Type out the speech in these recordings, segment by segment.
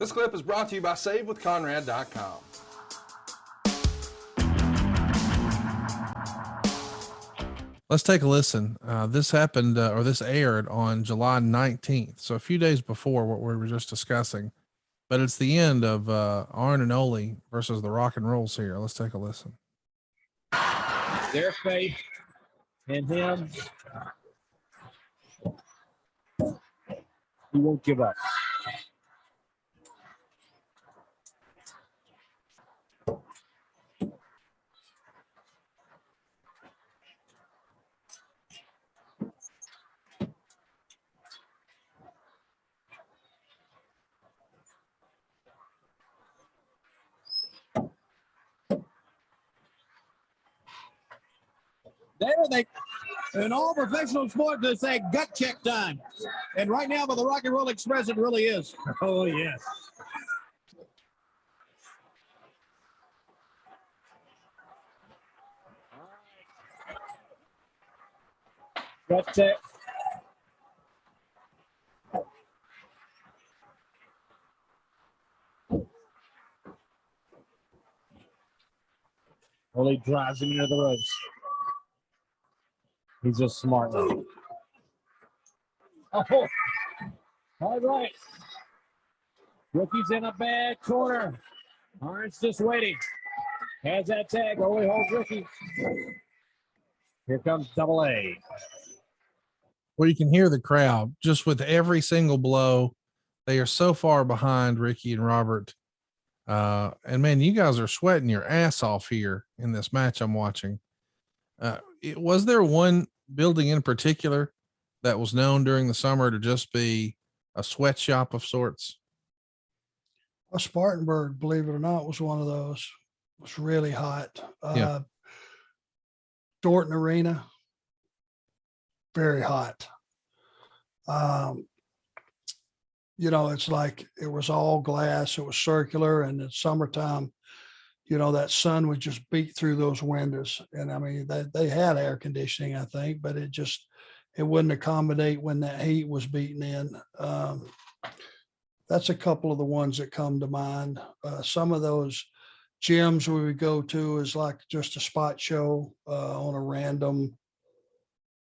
This clip is brought to you by SaveWithConrad.com. Let's take a listen. This happened, or this aired on July 19th. So a few days before what we were just discussing, but it's the end of Arn and Ole versus the Rock and Rolls here. Let's take a listen. Their faith in him. He won't give up. In all professional sports, they say gut check time. And right now, for the Rock and Roll Express, it really is. Oh, yes. Gut check. Ole drives him into the ropes. He's a smart one. Oh, all right. Rookie's in a bad corner. Arn's just waiting. Has that tag. Ole holds Rookie. Here comes Double A. Well, you can hear the crowd just with every single blow. They are so far behind Ricky and Robert. And man, you guys are sweating your ass off here in this match I'm watching. Was there one building in particular that was known during the summer to just be a sweatshop of sorts? Well, Spartanburg, believe it or not, was one of those. It was really hot. Yeah. Dorton Arena, very hot. It's like it was all glass. It was circular, and in summertime, that sun would just beat through those windows. And I mean, they had air conditioning, I think, but it wouldn't accommodate when that heat was beating in. That's a couple of the ones that come to mind. Some of those gyms we would go to is like just a spot show on a random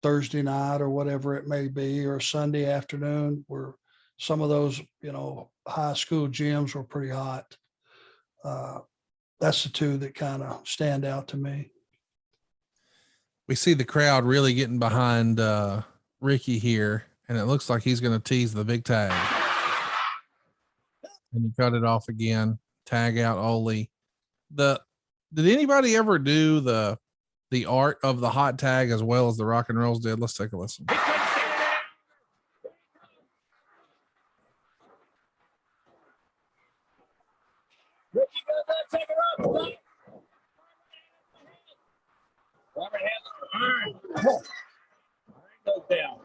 Thursday night or whatever it may be, or Sunday afternoon, where some of those, high school gyms were pretty hot. That's the two that kind of stand out to me. We see the crowd really getting behind Ricky here, and it looks like he's going to tease the big tag. And he cut it off again. Tag out Ole. Did anybody ever do the art of the hot tag as well as the Rock and Rolls did? Let's take a listen. Ricky does not take her up. Robert has Arn. Arn goes down.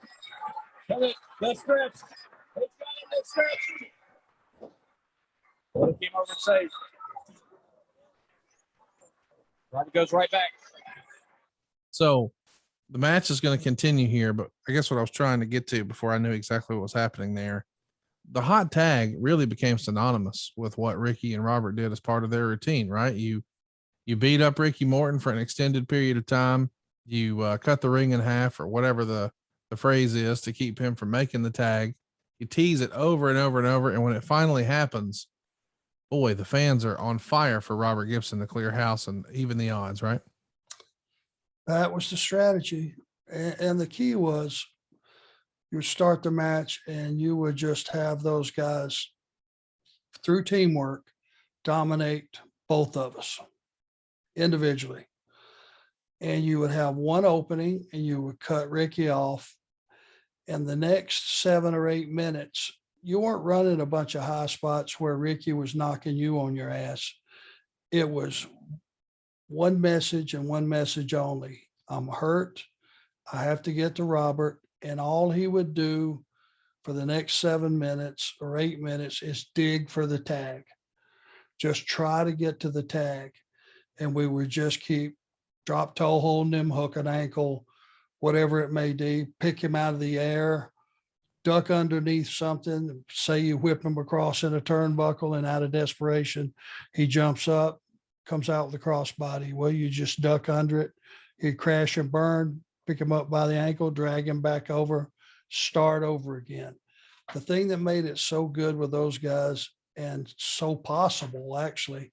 The stretch. He's got it, the stretch. He came over and saved. Robert goes right back. So the match is going to continue here, but I guess what I was trying to get to before I knew exactly what was happening there, the hot tag really became synonymous with what Ricky and Robert did as part of their routine, right? You beat up Ricky Morton for an extended period of time. You cut the ring in half, or whatever the phrase is, to keep him from making the tag. You tease it over and over and over. And when it finally happens, boy, the fans are on fire for Robert Gibson to clear house and even the odds, right? That was the strategy. And the key was you would start the match and you would just have those guys, through teamwork, dominate both of us individually. And you would have one opening and you would cut Ricky off. And the next 7 or 8 minutes, you weren't running a bunch of high spots where Ricky was knocking you on your ass. It was one message and one message only. I'm hurt. I have to get to Robert. And all he would do for the next 7 minutes or 8 minutes is dig for the tag. Just try to get to the tag. And we would just keep drop toe holding him, hook an ankle, whatever it may be, pick him out of the air, duck underneath something. Say you whip him across in a turnbuckle, and out of desperation, he jumps up, comes out with a crossbody. Well, you just duck under it. He'd crash and burn, pick him up by the ankle, drag him back over, start over again. The thing that made it so good with those guys, and so possible actually,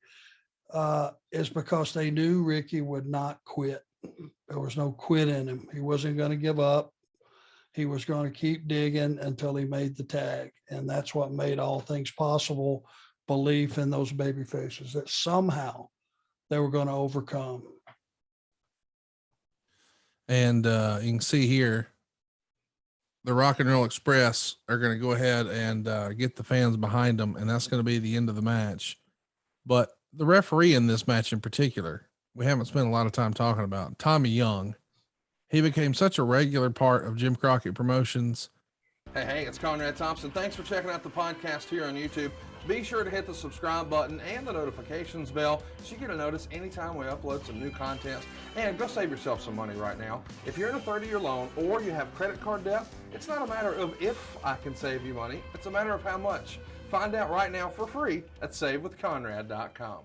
is because they knew Ricky would not quit. There was no quit in him. He wasn't going to give up. He was going to keep digging until he made the tag. And that's what made all things possible. Belief in those baby faces that somehow they were going to overcome. And you can see here, the Rock and Roll Express are going to go ahead and get the fans behind them, and that's going to be the end of the match. But the referee in this match in particular, we haven't spent a lot of time talking about, Tommy Young. He became such a regular part of Jim Crockett Promotions. Hey, it's Conrad Thompson. Thanks for checking out the podcast here on YouTube. Be sure to hit the subscribe button and the notifications bell so you get a notice anytime we upload some new content. And go save yourself some money right now. If you're in a 30-year loan or you have credit card debt, it's not a matter of if I can save you money. It's a matter of how much. Find out right now for free at SaveWithConrad.com.